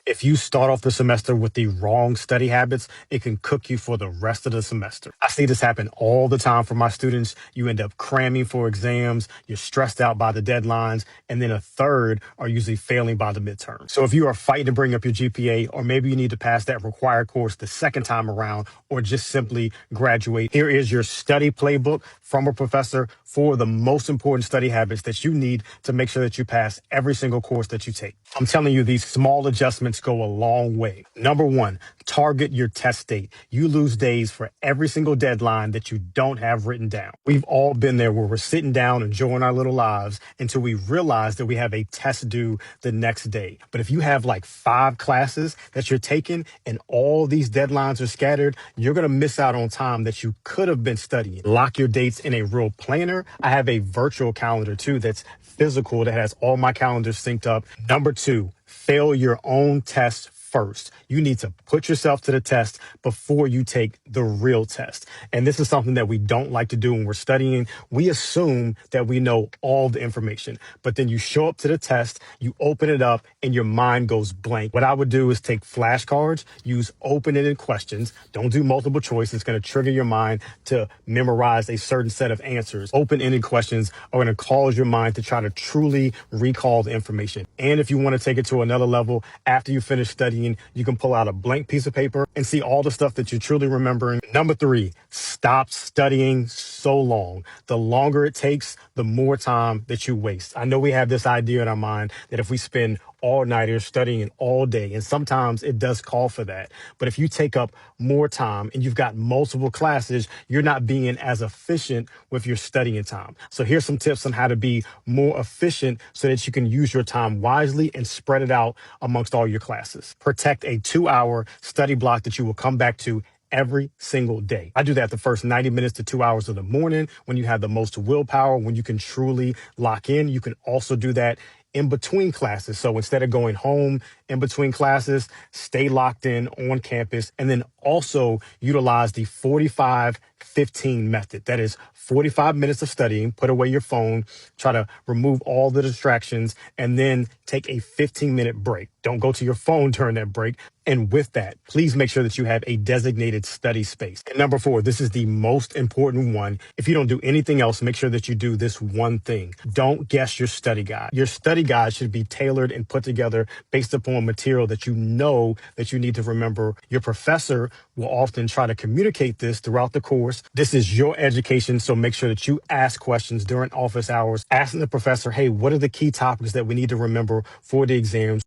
If you start off the semester with the wrong study habits, it can cook you for the rest of the semester. I see this happen all the time for my students. You end up cramming for exams, you're stressed out by the deadlines, and then a third are usually failing by the midterm. So if you are fighting to bring up your GPA, or maybe you need to pass that required course the second time around, or just simply graduate, here is your study playbook from a professor for the most important study habits that you need to make sure that you pass every single course that you take. I'm telling you, these small adjustments go a long way. Number one, target your test date. You lose days for every single deadline that you don't have written down. We've all been there where we're sitting down enjoying our little lives until we realize that we have a test due the next day. But if you have like 5 classes that you're taking and all these deadlines are scattered, you're going to miss out on time that you could have been studying. Lock your dates in a real planner. I have a virtual calendar too that's physical that has all my calendars synced up. Number 2, fail your own test first. You need to put yourself to the test before you take the real test. And this is something that we don't like to do when we're studying. We assume that we know all the information, but then you show up to the test, you open it up, and your mind goes blank. What I would do is take flashcards, use open-ended questions. Don't do multiple choice. It's going to trigger your mind to memorize a certain set of answers. Open-ended questions are going to cause your mind to try to truly recall the information. And if you want to take it to another level, after you finish studying, you can pull out a blank piece of paper and see all the stuff that you're truly remembering. Number 3, stop studying so long. The longer it takes, the more time that you waste. I know we have this idea in our mind that if we spend all-nighters studying all day, and sometimes it does call for that. But if you take up more time and you've got multiple classes, you're not being as efficient with your studying time. So here's some tips on how to be more efficient so that you can use your time wisely and spread it out amongst all your classes. Protect a 2-hour study block that you will come back to every single day. I do that the first 90 minutes to 2 hours of the morning when you have the most willpower, when you can truly lock in. You can also do that in between classes. So instead of going home in between classes, stay locked in on campus, and then also utilize the 45-15 method. That is 45 minutes of studying, put away your phone, try to remove all the distractions, and then take a 15-minute break. Don't go to your phone during that break. And with that, please make sure that you have a designated study space. And number 4, this is the most important one. If you don't do anything else, make sure that you do this one thing. Don't guess your study guide. Your study guide should be tailored and put together based upon material that you know that you need to remember. Your professor will often try to communicate this throughout the course. This is your education, so make sure that you ask questions during office hours, asking the professor, hey, what are the key topics that we need to remember for the exams?